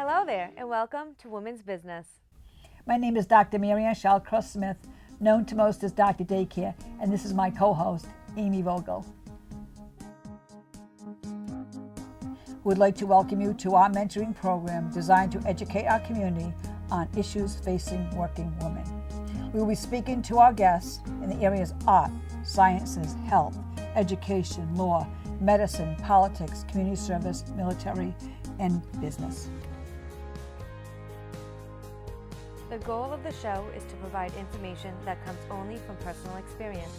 Hello there, and welcome to Women's Business. My name is Dr. Marianne Shallcross Smith, known to most as Dr. Daycare, and this is my co-host, Aimee Vogel. We'd like to welcome you to our mentoring program designed to educate our community on issues facing working women. We will be speaking to our guests in the areas art, sciences, health, education, law, medicine, politics, community service, military, and business. The goal of the show is to provide information that comes only from personal experience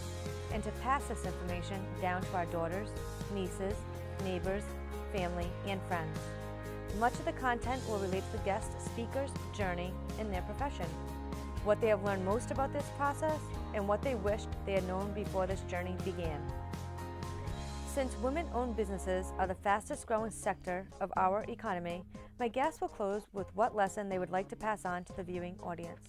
and to pass this information down to our daughters, nieces, neighbors, family, and friends. Much of the content will relate to the guest speaker's journey in their profession, what they have learned most about this process, and what they wished they had known before this journey began. Since women-owned businesses are the fastest growing sector of our economy, my guests will close with what lesson they would like to pass on to the viewing audience.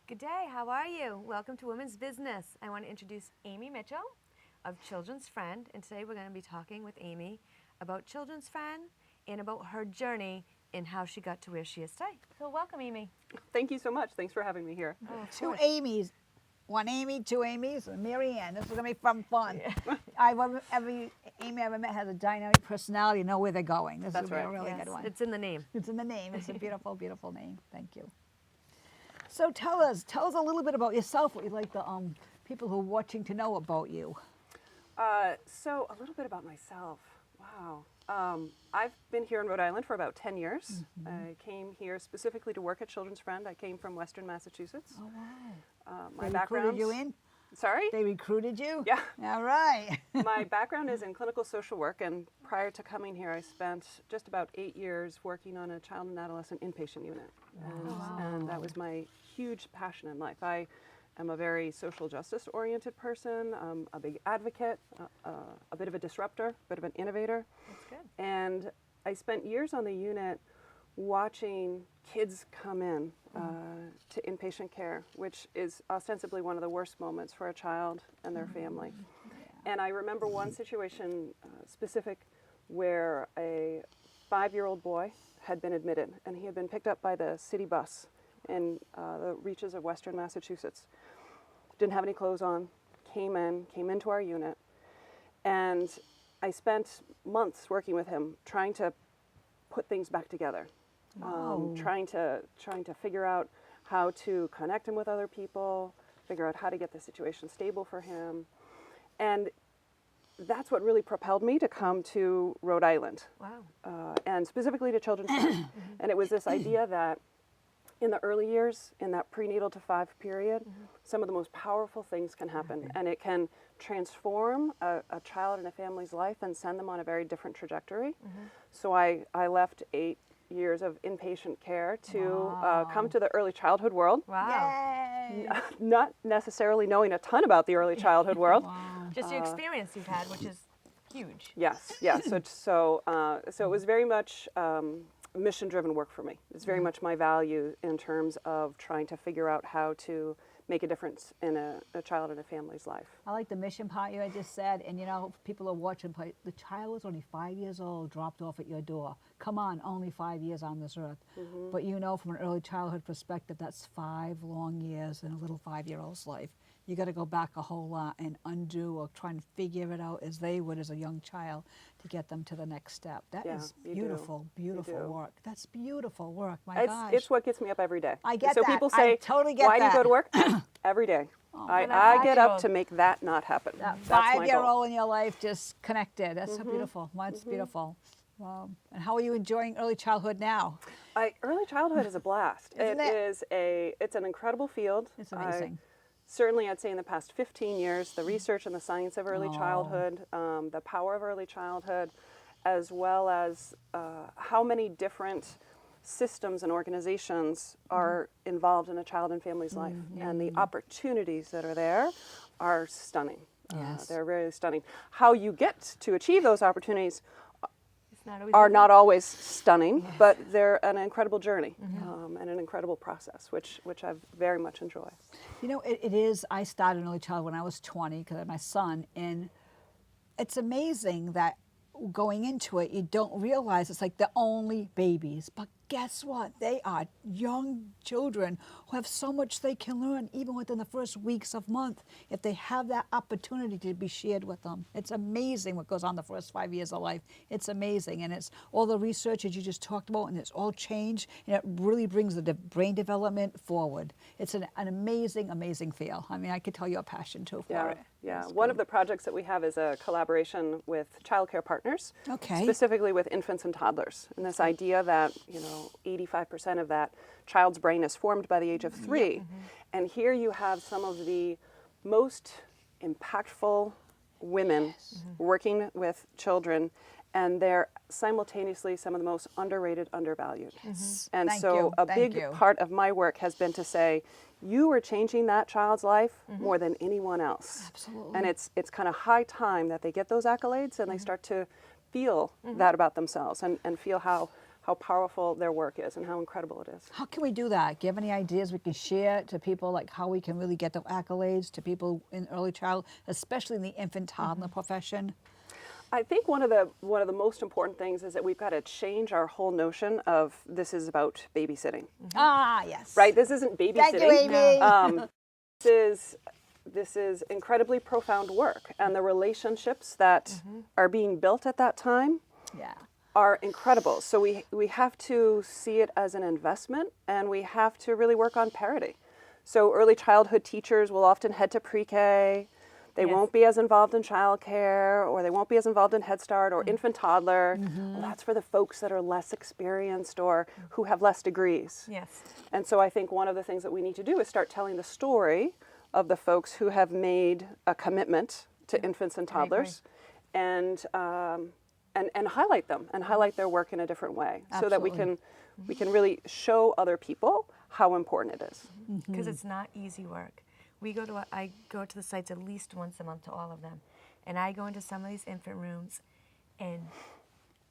Good day, how are you? Welcome to Women's Business. I want to introduce Aimee Mitchell of Children's Friend, and today we're going to be talking with Aimee about Children's Friend and about her journey and how she got to where she is today. So welcome, Aimee. Thank you so much. Thanks for having me here. Two Aimees. One Aimee, two Aimees, and Marianne. This is going to be fun. Yeah. Every Aimee I've ever met has a dynamic personality. You know where they're going. This That's is a right. really Yes, good one. it's in the name. It's in the name. It's a beautiful, beautiful name. Thank you. So tell us a little bit about yourself, what you'd like the people who are watching to know about you. So a little bit about myself. Wow. I've been here in Rhode Island for about 10 years. Mm-hmm. I came here specifically to work at Children's Friend. I came from Western Massachusetts. Oh, wow. My They background. recruited you in? Sorry? They recruited you? Yeah. All right. My background is in clinical social work, and prior to coming here, I spent just about 8 years working on a child and adolescent inpatient unit. And that was my huge passion in life. I am a very social justice oriented person, a big advocate, a bit of a disruptor, a bit of an innovator. That's good. And I spent years on the unit watching kids come in to inpatient care, which is ostensibly one of the worst moments for a child and their family. And I remember one situation specific where a 5-year-old boy had been admitted, and he had been picked up by the city bus in the reaches of Western Massachusetts. Didn't have any clothes on, came into our unit, and I spent months working with him trying to put things back together. Trying to figure out how to connect him with other people, figure out how to get the situation stable for him. And that's what really propelled me to come to Rhode Island. Wow. And specifically to Children's Friend. And it was this idea that in the early years, in that prenatal to 5 period, some of the most powerful things can happen. And it can transform a child and a family's life and send them on a very different trajectory. So I left 8 years of inpatient care to come to the early childhood world. Wow. Yay! Not necessarily knowing a ton about the early childhood world. Just the experience you've had, which is huge. Yes, yes. So it was very much mission-driven work for me. It's very much my value in terms of trying to figure out how to make a difference in a child and a family's life. I like the mission part you had just said, and you know, people are watching, the child was only 5 years old, dropped off at your door. Come on, only 5 years on this earth. But you know, from an early childhood perspective, that's 5 long years in a little 5-year-old's life. You got to go back a whole lot and undo or try and figure it out as they would as a young child to get them to the next step. That is beautiful, beautiful work. That's beautiful work. My gosh. It's what gets me up every day. I get so that. people say, I totally get why that. do you go to work? Every day. I get up to make that not happen. That That's my goal. 5-year-old in your life just connected. That's so beautiful. That's beautiful. And how are you enjoying early childhood now? Early childhood is a blast. Isn't it? It's an incredible field. It's amazing. Certainly, I'd say in the past 15 years, the research and the science of early childhood, the power of early childhood, as well as how many different systems and organizations are involved in a child and family's life. And the opportunities that are there are stunning. Yes. They're very stunning. How you get to achieve those opportunities are not always stunning, but they're an incredible journey and an incredible process, which I very much enjoy. You know, it is. I started an early child when I was 20 because I had my son, and it's amazing that going into it, you don't realize it's like the only babies. But guess what? They are young children who have so much they can learn even within the first weeks of month if they have that opportunity to be shared with them. It's amazing what goes on the first 5 years of life. It's amazing. And it's all the research that you just talked about, and it's all changed, and it really brings the brain development forward. It's an amazing, amazing feel. I mean, I could tell you a passion too for it. Yeah, one of the projects that we have is a collaboration with childcare partners, specifically with infants and toddlers. And this idea that, 85% of that child's brain is formed by the age of 3. And here you have some of the most impactful women working with children, and they're simultaneously some of the most underrated, undervalued. And a big part of my work has been to say, you are changing that child's life more than anyone else. Absolutely. And it's kind of high time that they get those accolades and they start to feel that about themselves and feel how powerful their work is and how incredible it is. How can we do that? Do you have any ideas we can share to people, like how we can really get the accolades to people in early child, especially in the infant toddler profession? I think one of the most important things is that we've got to change our whole notion of this is about babysitting. Ah, yes. Right? This isn't babysitting. Thank you, Aimee. This is incredibly profound work, and the relationships that are being built at that time are incredible. So we have to see it as an investment, and we have to really work on parity. So early childhood teachers will often head to pre-K. They won't be as involved in childcare, or they won't be as involved in Head Start or infant toddler. Well, that's for the folks that are less experienced or who have less degrees. Yes. And so I think one of the things that we need to do is start telling the story of the folks who have made a commitment to infants and toddlers, and highlight them and highlight their work in a different way, so that we can really show other people how important it is. Because it's not easy work. I go to the sites at least once a month to all of them, and I go into some of these infant rooms, and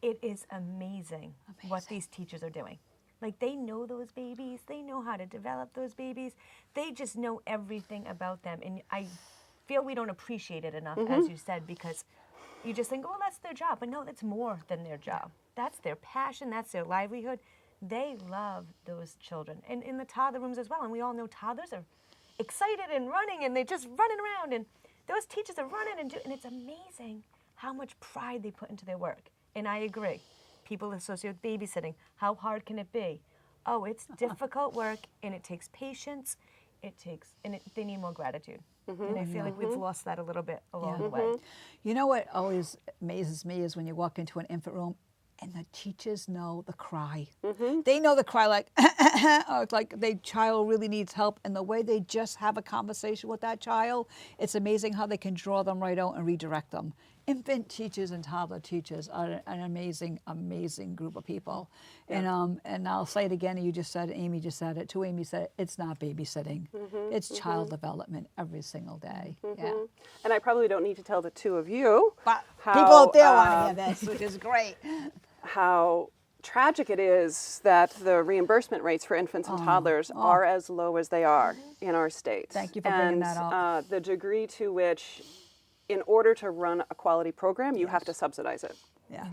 it is amazing what these teachers are doing. Like, they know those babies, they know how to develop those babies, they just know everything about them, and I feel we don't appreciate it enough, as you said, because you just think, oh, that's their job, but no, that's more than their job. That's their passion, that's their livelihood. They love those children, and in the toddler rooms as well, and we all know toddlers are excited and running, and they're just running around, and those teachers are running and it's amazing how much pride they put into their work. And I agree. People associate with babysitting. How hard can it be? Oh, it's difficult work, and it takes patience. They need more gratitude. And I feel like we've lost that a little bit along the way. You know what always amazes me is when you walk into an infant room and the teachers know the cry. They know the cry, like, or like the child really needs help, and the way they just have a conversation with that child, it's amazing how they can draw them right out and redirect them. Infant teachers and toddler teachers are an amazing, amazing group of people. And I'll say it again, you just said it, Aimee just said it too. Aimee said it, it's not babysitting. It's child development every single day. Yeah. And I probably don't need to tell the two of you But how, people out there want to hear this, which is great. how tragic it is that the reimbursement rates for infants and toddlers are as low as they are in our state. Thank you for bringing that up. And the degree to which, in order to run a quality program, you have to subsidize it. Yeah.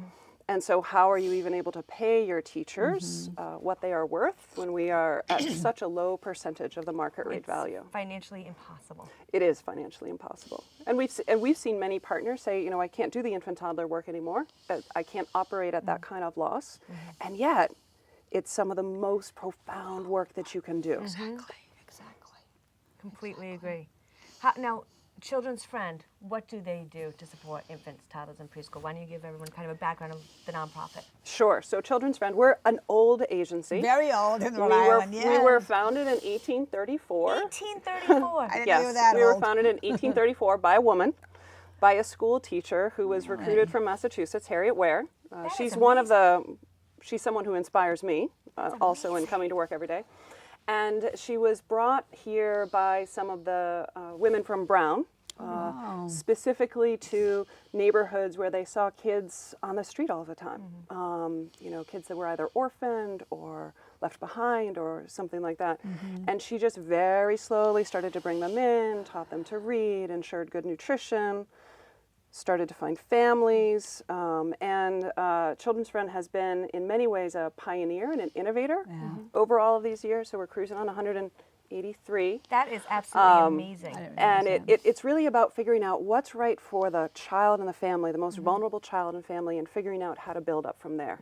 And so how are you even able to pay your teachers what they are worth when we are at such a low percentage of the market rate value? Financially impossible. It is financially impossible. And we've seen many partners say, I can't do the infant toddler work anymore. I can't operate at that kind of loss. And yet, it's some of the most profound work that you can do. Exactly. Completely agree. Now, Children's Friend, what do they do to support infants, toddlers, and preschool? Why don't you give everyone kind of a background of the nonprofit? Sure. So Children's Friend, we're an old agency. Very old in Rhode Island, We were founded in 1834. 1834. I didn't know you were that we were old. founded in 1834 by a woman, by a school teacher who was recruited from Massachusetts, Harriet Ware. She's she's someone who inspires me, also in coming to work every day. And she was brought here by some of the women from Brown, specifically to neighborhoods where they saw kids on the street all the time. You know, kids that were either orphaned or left behind or something like that. And she just very slowly started to bring them in, taught them to read, ensured good nutrition, started to find families, and Children's Friend has been in many ways a pioneer and an innovator over all of these years. So we're cruising on 183. That is absolutely amazing. And it's really about figuring out what's right for the child and the family, the most vulnerable child and family, and figuring out how to build up from there.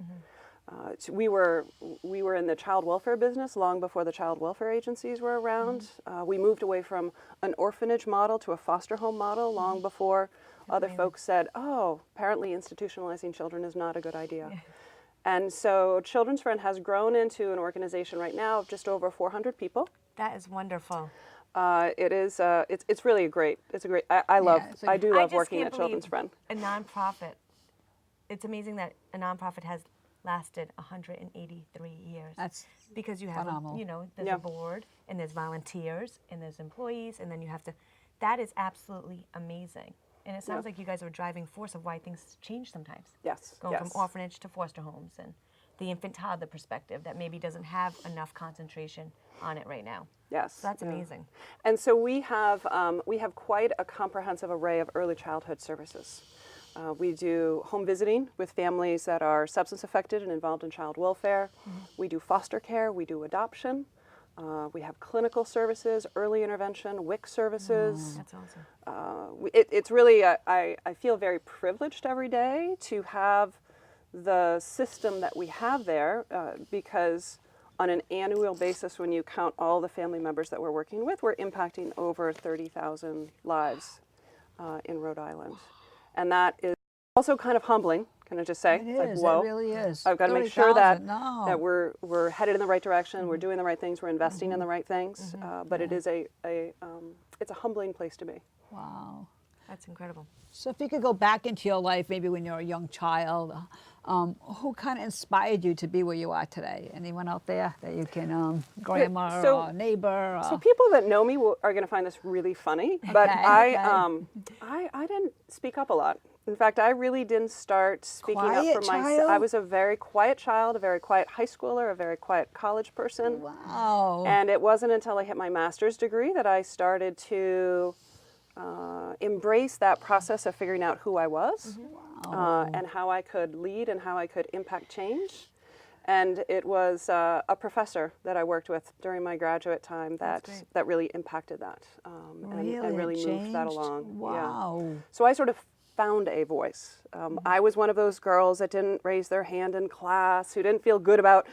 We were in the child welfare business long before the child welfare agencies were around. We moved away from an orphanage model to a foster home model long before other folks said, oh, apparently institutionalizing children is not a good idea. And so Children's Friend has grown into an organization right now of just over 400 people. That is wonderful. It's really a great, I do love working at Children's Friend. A nonprofit, it's amazing that a nonprofit has lasted 183 years. That's because you have, phenomenal. you know, there's a board and there's volunteers and there's employees, and then you have to, that is absolutely amazing. And it sounds like you guys are a driving force of why things change sometimes. Yes. Going from orphanage to foster homes, and the infant toddler perspective that maybe doesn't have enough concentration on it right now. Yes. So that's amazing. And so we have quite a comprehensive array of early childhood services. We do home visiting with families that are substance affected and involved in child welfare. We do foster care. We do adoption. We have clinical services, early intervention, WIC services. That's awesome. It's really, I feel very privileged every day to have the system that we have there because on an annual basis, when you count all the family members that we're working with, we're impacting over 30,000 lives in Rhode Island. And that is also kind of humbling, can I just say? It it's is, like, whoa, it really is. I've got to make sure that, 30,000, that we're headed in the right direction, we're doing the right things, we're investing in the right things. But it is it's a humbling place to be. Wow. That's incredible. So if you could go back into your life, maybe when you were a young child, who kind of inspired you to be where you are today? Anyone out there that you can, grandma or neighbor? So people that know me are going to find this really funny, but I didn't speak up a lot. In fact, I really didn't start speaking up for myself. I was a very quiet child, a very quiet high schooler, a very quiet college person. Wow. And it wasn't until I hit my master's degree that I started to embrace that process of figuring out who I was and how I could lead and how I could impact change. And it was a professor that I worked with during my graduate time that really impacted that and really moved that along. Wow. Yeah. So I sort of found a voice. I was one of those girls that didn't raise their hand in class, who didn't feel good about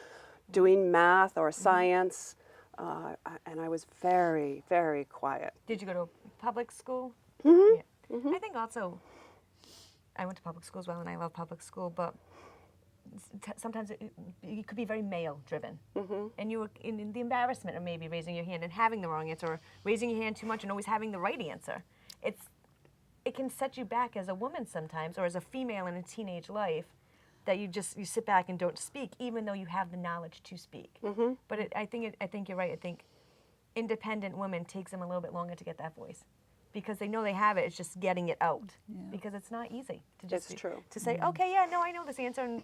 doing math or science. And I was very, very quiet. Did you go to public school? I think also, I went to public school as well, and I love public school, but sometimes it could be very male-driven. And you were in the embarrassment of maybe raising your hand and having the wrong answer, or raising your hand too much and always having the right answer. It can set you back as a woman sometimes, or as a female in a teenage life, that you sit back and don't speak, even though you have the knowledge to speak. But I think you're right. I think independent women takes them a little bit longer to get that voice, because they know they have it. It's just getting it out, because it's not easy to just to say, okay, yeah, no, I know this answer. And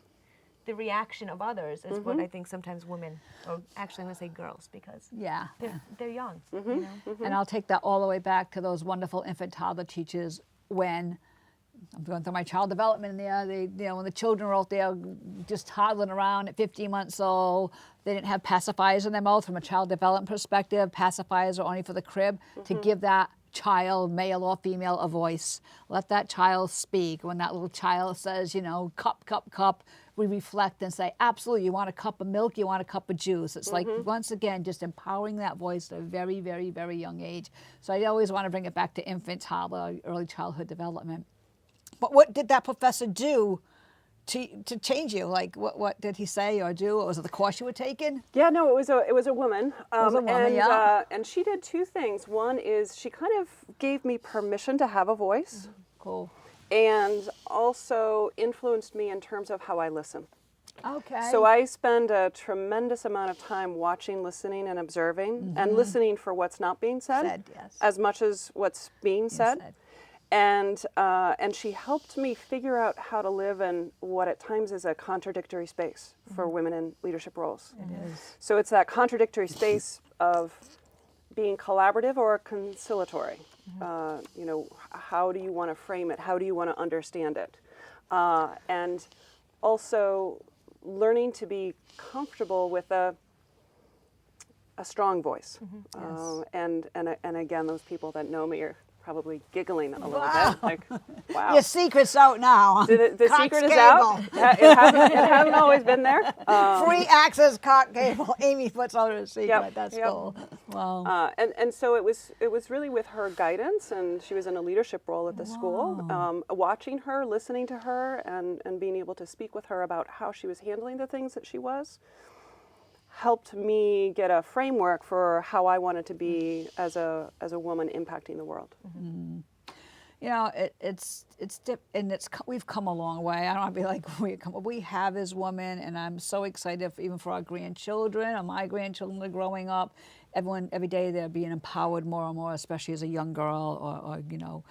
the reaction of others is what I think sometimes women, or actually I'm going to say girls, because they're young. You know? And I'll take that all the way back to those wonderful infant toddler teachers when I'm going through my child development there. When the children were out there just toddling around at 15 months old, they didn't have pacifiers in their mouth. From a child development perspective, pacifiers are only for the crib, to give that child, male or female, a voice. Let that child speak. When that little child says, cup, cup, cup, we reflect and say, absolutely, you want a cup of milk, you want a cup of juice. It's like, once again, just empowering that voice at a very, very, very young age. So I always want to bring it back to infant, toddler, early childhood development. But what did that professor do to change you? Like, what did he say or do? Or was it the course you were taking? Yeah, no, it was a woman. And she did two things. One is she kind of gave me permission to have a voice. Cool. And also influenced me in terms of how I listen. Okay. So I spend a tremendous amount of time watching, listening, and observing, and listening for what's not being said, as much as what's being said. And she helped me figure out how to live in what at times is a contradictory space for women in leadership roles. It is. So it's that contradictory space of being collaborative or conciliatory. You know, how do you want to frame it? How do you want to understand it? And also learning to be comfortable with a strong voice. Yes. And again, those people that know me are probably giggling a little bit. Like, wow. Your secret's out now. The Cox secret is Cable. out. It hasn't always been there. Free access Cox Cable. Aimee puts out her secret. Yep, That's yep. cool. Wow. And so it was really with her guidance, and she was in a leadership role at the school. Watching her, listening to her, and being able to speak with her about how she was handling the things that she was, helped me get a framework for how I wanted to be as a woman impacting the world. You know, we've come a long way. I don't want to be like we have as women, and I'm so excited even for our grandchildren, or my grandchildren are growing up. Every day they're being empowered more and more, especially as a young girl or you know,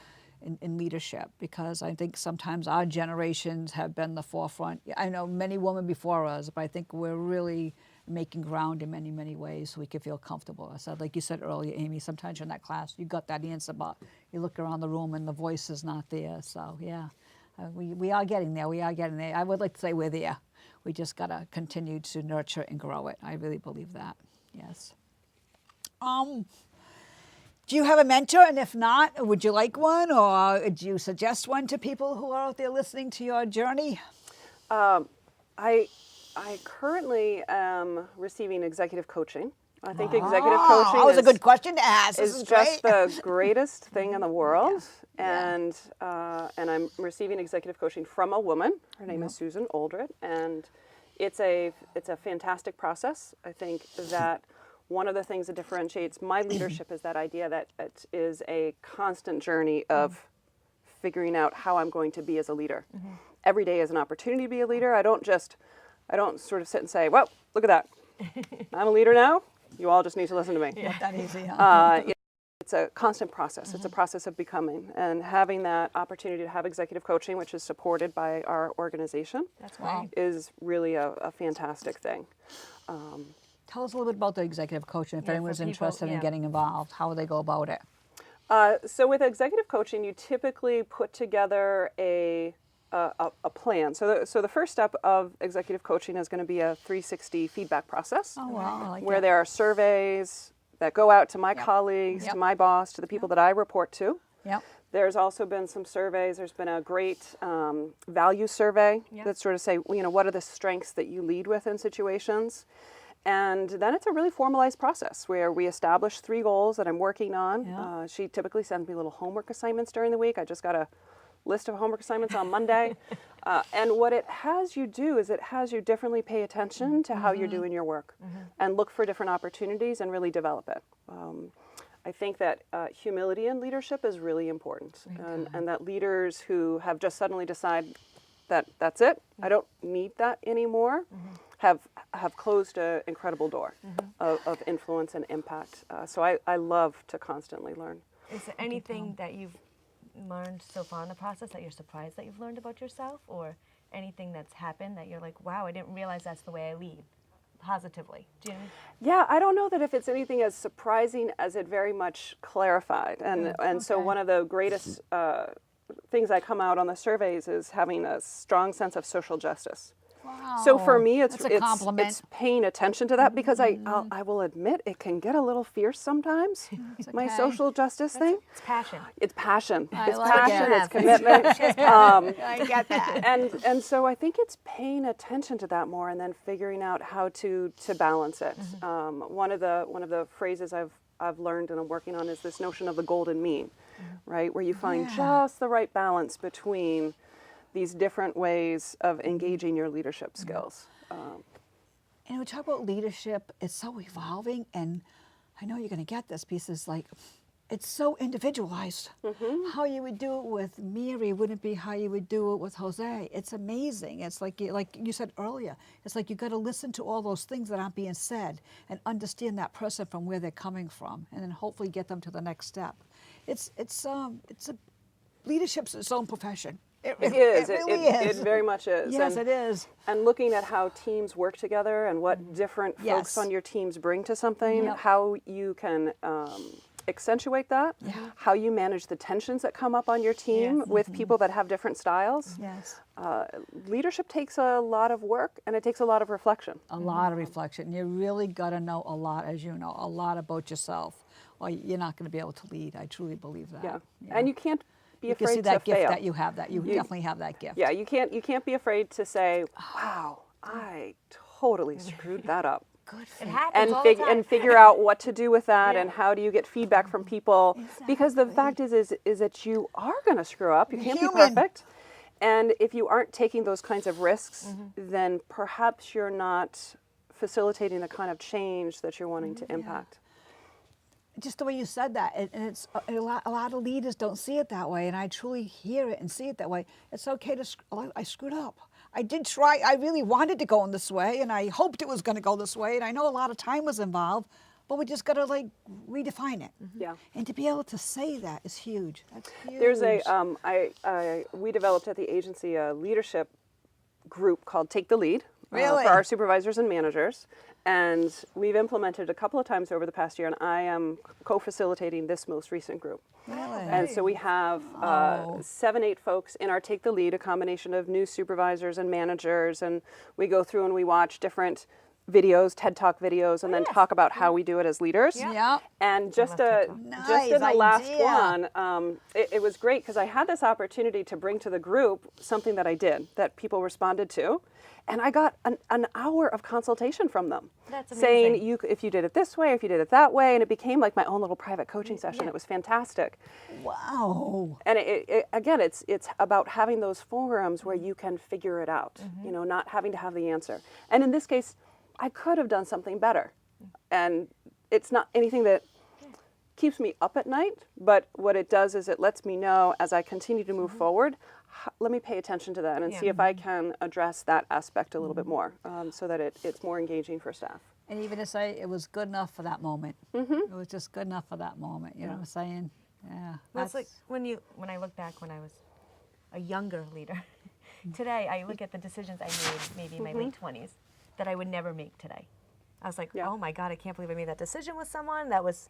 in leadership, because I think sometimes our generations have been the forefront. I know many women before us, but I think we're really making ground in many, many ways so we can feel comfortable. I said, like you said earlier, Aimee, sometimes you're in that class, you got that answer, but you look around the room and the voice is not there. So yeah, we are getting there. We are getting there. I would like to say we're there. We just got to continue to nurture and grow it. I really believe that. Yes. Do you have a mentor? And if not, would you like one? Or do you suggest one to people who are out there listening to your journey? I currently am receiving executive coaching. I think executive coaching that was a good question to ask. This is is just great. the greatest thing in the world. Yeah. And I'm receiving executive coaching from a woman. Her name is Susan Oldred, and it's a fantastic process. I think that one of the things that differentiates my leadership is that idea that it is a constant journey of figuring out how I'm going to be as a leader. Every day is an opportunity to be a leader. I don't sort of sit and say, well, look at that. I'm a leader now. You all just need to listen to me. Not that easy, huh? It's a constant process. It's a process of becoming, and having that opportunity to have executive coaching, which is supported by our organization, is really a fantastic thing. Tell us a little bit about the executive coaching. If anyone's interested in getting involved, how would they go about it? So with executive coaching, you typically put together a plan. So the first step of executive coaching is going to be a 360 feedback process. Oh, wow. I like where that. there are surveys that go out to my colleagues, to my boss, to the people that I report to. Yep. There's also been some surveys. There's been a great value survey that sort of say, you know, what are the strengths that you lead with in situations? And then it's a really formalized process where we establish 3 goals that I'm working on. Yeah. She typically sends me little homework assignments during the week. I just got a list of homework assignments on Monday. And what it has you do is it has you differently pay attention to how you're doing your work and look for different opportunities and really develop it. I think that humility in leadership is really important, and that leaders who have just suddenly decided that that's it, I don't need that anymore, have closed an incredible door of influence and impact. So I love to constantly learn. Is there anything that you've learned so far in the process that you're surprised that you've learned about yourself, or anything that's happened that you're like, wow, I didn't realize that's the way I lead, positively? Do you know? Yeah, I don't know that if it's anything as surprising as it very much clarified. And so one of the greatest things that come out on the surveys is having a strong sense of social justice. Wow. So for me, That's a compliment. it's paying attention to that, because I will admit it can get a little fierce sometimes. My social justice thing. It's passion. It's passion. I It's like passion. it. It's commitment. I get that. And so I think it's paying attention to that more, and then figuring out how to balance it. One of the phrases I've learned and I'm working on is this notion of the golden mean, right? Where you find just the right balance between these different ways of engaging your leadership skills. And we talk about leadership, it's so evolving, and I know you're going to get this piece, is like, it's so individualized. How you would do it with Mary wouldn't be how you would do it with Jose. It's amazing. It's like you said earlier, it's like you got to listen to all those things that aren't being said and understand that person from where they're coming from, and then hopefully get them to the next step. leadership's its own profession. It is. It really is. It very much is. Yes, and, it is. And looking at how teams work together and what different folks Yes. on your teams bring to something, Yep. how you can accentuate that, how you manage the tensions that come up on your team Yes. with people that have different styles. Yes. Leadership takes a lot of work and it takes a lot of reflection. A lot of reflection. You really got to know a lot, as you know, a lot about yourself, or you're not going to be able to lead. I truly believe that. Yeah. And you can't be you can afraid see that to gift fail. that you have. That you definitely have that gift. Yeah, you can't be afraid to say, "Wow, I totally screwed that up." Good for It you. happens all the time. And figure out what to do with that and how do you get feedback from people, because the fact is that you are going to screw up. You can't be human. perfect, and if you aren't taking those kinds of risks, then perhaps you're not facilitating the kind of change that you're wanting to impact. Just the way you said that, and it's a lot of leaders don't see it that way, and I truly hear it and see it that way. It's okay to, I screwed up. I did try, I really wanted to go in this way, and I hoped it was going to go this way, and I know a lot of time was involved, but we just got to like redefine it. Yeah. And to be able to say that is huge. That's huge. There's we developed at the agency a leadership group called Take the Lead Really? for our supervisors and managers. And we've implemented a couple of times over the past year, and I am co-facilitating this most recent group. Really? And so we have 7-8 folks in our Take the Lead, a combination of new supervisors and managers, and we go through and we watch different videos, TED Talk videos, and then talk about how we do it as leaders. Yeah. And just love TED Talk. just in the Nice last idea. one, it was great because I had this opportunity to bring to the group something that I did that people responded to, and I got an hour of consultation from them. That's saying amazing. if you did it this way, if you did it that way, and it became like my own little private coaching session. It was fantastic. Wow. And again, it's about having those forums where you can figure it out, you know, not having to have the answer. And in this case, I could have done something better. And it's not anything that keeps me up at night, but what it does is it lets me know as I continue to move forward, let me pay attention to that and see if I can address that aspect a little bit more so that it's more engaging for staff. And even to say it was good enough for that moment. It was just good enough for that moment. You know what I'm saying? Yeah. Well, it's like when I look back when I was a younger leader, today I look at the decisions I made maybe in my late 20s that I would never make today. I was like, oh my God, I can't believe I made that decision with someone that was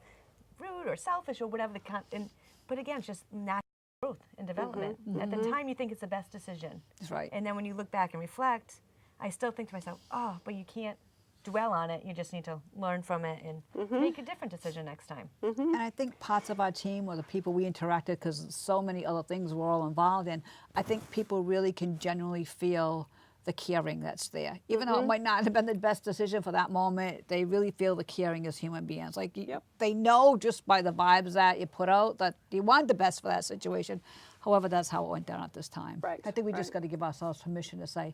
rude or selfish or whatever. But again, it's just natural growth and development. At the time, you think it's the best decision. That's right. And then when you look back and reflect, I still think to myself, oh, but you can't dwell on it. You just need to learn from it and make a different decision next time. And I think parts of our team or the people we interacted, because so many other things we're all involved in, I think people really can genuinely feel the caring that's there. Even though it might not have been the best decision for that moment, they really feel the caring as human beings. Like they know just by the vibes that you put out that you want the best for that situation. However, that's how it went down at this time. Right, I think we just got to give ourselves permission to say,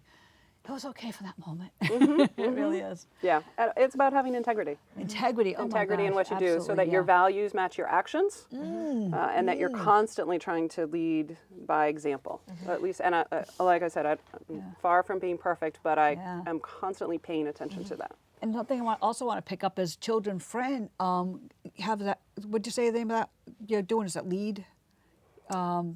it was okay for that moment. It really is. Yeah, it's about having integrity. Integrity, oh my Integrity in gosh, what you do so that your values match your actions and that you're constantly trying to lead by example. At least, and like I said, I'm far from being perfect, but I am constantly paying attention to that. And another thing I also want to pick up is children friend have that, would you say the name of that you're doing, is that lead?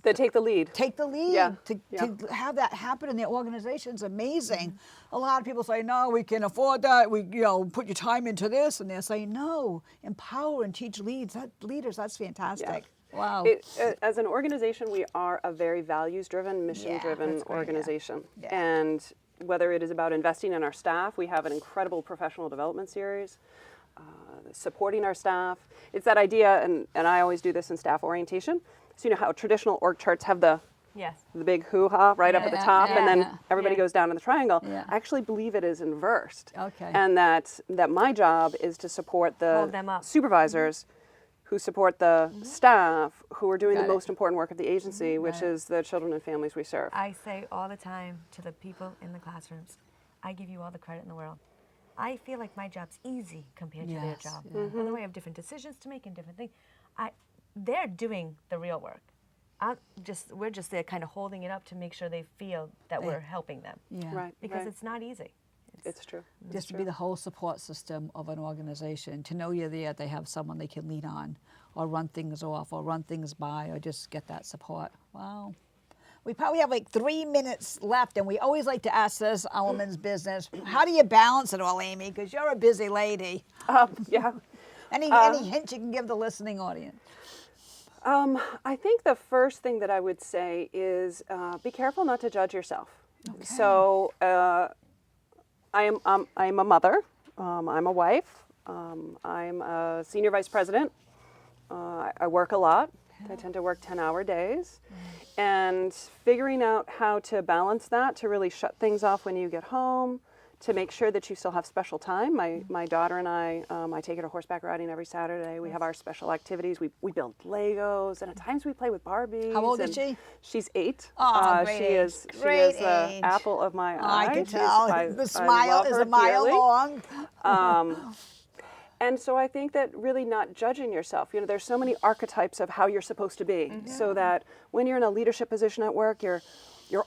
They take the lead. Take the lead. Yeah. To have that happen in the organization is amazing. A lot of people say, no, we can afford that. We, put your time into this. And they're saying, no, empower and teach leaders. That's fantastic. Wow. As an organization, we are a very values-driven, mission-driven organization. Yeah. And whether it is about investing in our staff, we have an incredible professional development series, supporting our staff. It's that idea, and I always do this in staff orientation. So you know how traditional org charts have the big hoo-ha right up at the top, and then everybody goes down in the triangle. Yeah. I actually believe it is inversed. Okay. And that my job is to support the supervisors who support the staff who are doing the most important work of the agency, which is the children and families we serve. I say all the time to the people in the classrooms, I give you all the credit in the world. I feel like my job's easy compared to their job. Although I have different decisions to make and different things, they're doing the real work. We're just there kind of holding it up to make sure they feel that we're helping them. Yeah. Right. Because it's not easy. It's true. Just to be the whole support system of an organization, to know you're there, they have someone they can lean on, or run things off or run things by or just get that support. Wow. We probably have like 3 minutes left, and we always like to ask this on Women's Business, how do you balance it all, Aimee? Because you're a busy lady. Yeah. Any hint you can give the listening audience? I think the first thing that I would say is be careful not to judge yourself. Okay. So I'm a mother. I'm a wife. I'm a senior vice president. I work a lot. I tend to work 10-hour days. And figuring out how to balance that, to really shut things off when you get home, to make sure that you still have special time. My daughter and I take her to horseback riding every Saturday. We have our special activities. We build Legos, and at times we play with Barbies. How old is she? She's 8. Oh, great she age. is Great the age. apple of my eye. I can tell. The I smile love is her a mile dearly. long. And so I think that really not judging yourself. You know, there's so many archetypes of how you're supposed to be. So that when you're in a leadership position at work, you're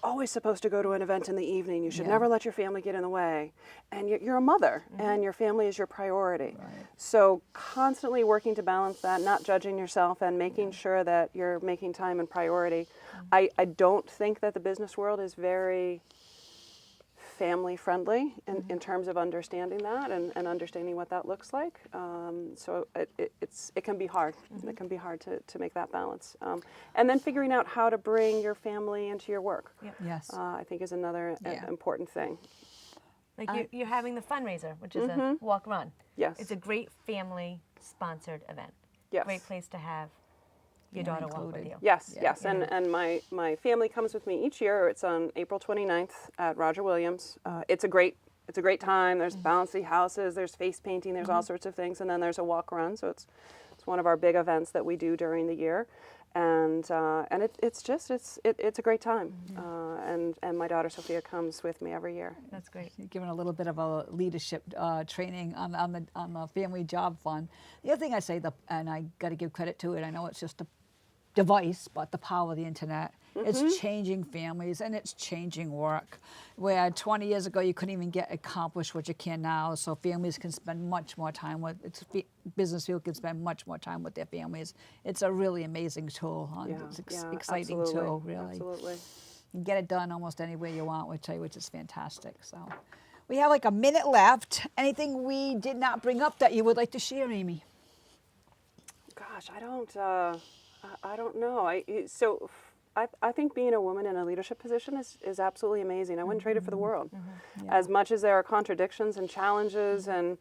always supposed to go to an event in the evening. You should never let your family get in the way. And you're a mother, and your family is your priority. Right. So constantly working to balance that, not judging yourself, and making sure that you're making time and priority. I don't think that the business world is very family friendly in terms of understanding that and understanding what that looks like. So it can be hard. It can be hard to make that balance. And then figuring out how to bring your family into your work. Yep. Yes. I think is another important thing. Like you're having the fundraiser, which is a walk run. Yes. It's a great family sponsored event. Yes. Great place to have your daughter walk with you. Yes, Yeah. yes. And my family comes with me each year. It's on April 29th at Roger Williams. It's a great time. There's bouncy houses, there's face painting, there's all sorts of things, and then there's a walk run. So it's one of our big events that we do during the year. And it's a great time. And my daughter Sophia comes with me every year. That's great. You're giving a little bit of a leadership training on the family job fund. The other thing I say, and I got to give credit to it, I know it's just a device, but the power of the internet. It's changing families and it's changing work. Where 20 years ago you couldn't even get accomplished what you can now, so families can spend much more time with, business people can spend much more time with their families. It's a really amazing tool. It's exciting absolutely, tool, really. Absolutely. You can get it done almost anywhere you want, which is fantastic. So we have like a minute left. Anything we did not bring up that you would like to share, Aimee? Gosh, I don't know. I think being a woman in a leadership position is absolutely amazing. I wouldn't trade it for the world. Yeah. As much as there are contradictions and challenges, and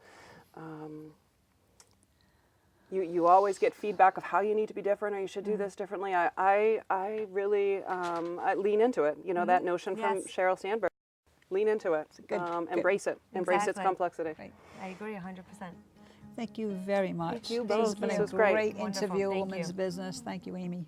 you always get feedback of how you need to be different or you should do this differently. I really I lean into it. You know, that notion from Sheryl Sandberg. Lean into it. Embrace it. Embrace its complexity. Right. I agree 100%. Thank you very much. Thank you This has both. been This a was great. great Wonderful. interview, Thank Women's you. Business. Thank you, Aimee.